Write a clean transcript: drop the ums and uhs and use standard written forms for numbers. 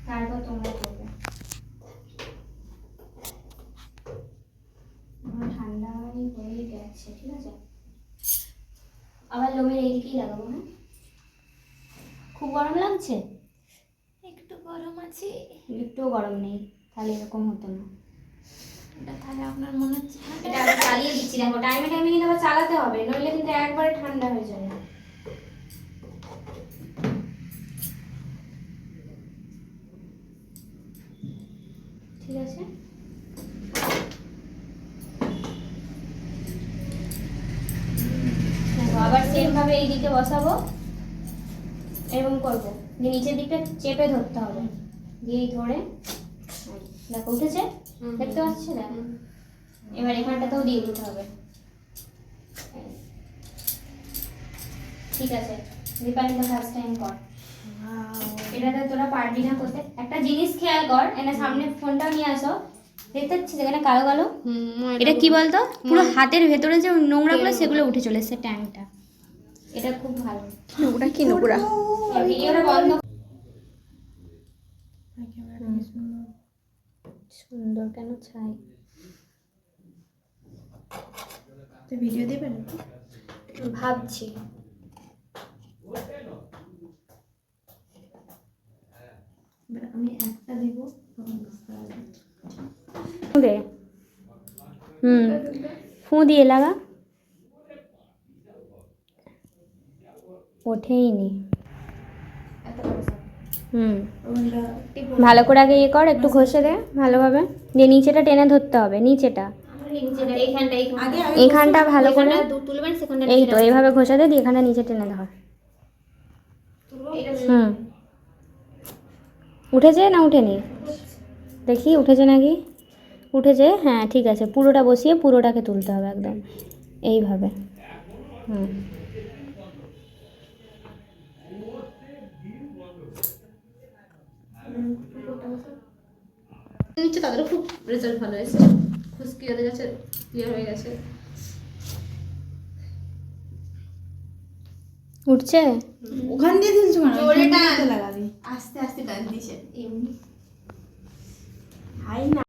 তারপর তোমরা করবে। আমার ঠান্ডাই হয়ে গেছে, ঠিক আছে। আবার লোমের এইদিকেই লাগাবো। হ্যাঁ, খুব গরম লাগছে? একটু গরম আছে। একটুও গরম নেই, তাহলে এরকম হতো না। এটা তাহলে আপনার মনে হচ্ছে এটা আবার চালিয়ে দিচ্ছি, দেখো টাইমে টাইমে কিন্তু আবার চালাতে হবে, নইলে কিন্তু একবারে ঠান্ডা হয়ে যাবে। ঠিক আছে, আবার সেম ভাবে এই দিকে বসাবো, এরকম করবো, দিয়ে নিচের দিকটা চেপে ধরতে হবে, দিয়ে ধরে দেখো উঠেছে, দেখতে পাচ্ছি না? এবার এখানটাতেও দিয়ে দিতে হবে। ঠিক আছে, দীপালিকা ফার্স্ট টাইম কর। এটাতে তোরা পারবি না করতে। একটা জিনিস খেয়াল কর, এনে সামনে ফোনটাও নিয়ে আসো, দেখতে পাচ্ছিস যেখানে কালো কালো, এটা কি বলতো, পুরো হাতের ভেতরে যে নোংরাগুলো সেগুলো উঠে চলে এসেছে ট্যাংটা। এটা খুব ভালো। নোংরা কি নোংরা? ভিডিওটা বন্ধ। সুন্দর কেন চাই? ভিডিও দেবেন? ভাবছি। আমি একটা দেবো। দে, ফু দিয়ে লাগা, ওঠেই নি। ভালো করে আগে ইয়ে কর, একটু ঘষে দে ভালোভাবে, দিয়ে নিচেটা টেনে ধরতে হবে, নিচেটা এইখানটা ভালো করে, এই তো এইভাবে ঘষে দে, দিয়ে এখানটা নিচে টেনে ধর। উঠেছে না উঠেনি? দেখি উঠেছে নাকি। উঠেছে, হ্যাঁ ঠিক আছে, পুরোটা বসিয়ে পুরোটাকে তুলতে হবে একদম এইভাবে। নিচ্ছে তাদেরও খুব রেজাল্ট ভালো হয়েছে, খুশকি হয়ে গেছে, ক্লিয়ার হয়ে গেছে। উঠছে, ওখান দিয়ে দিলছো না, জোরে টান, লাগাবি, আস্তে আস্তে টান দিছে এমনি। হাই না।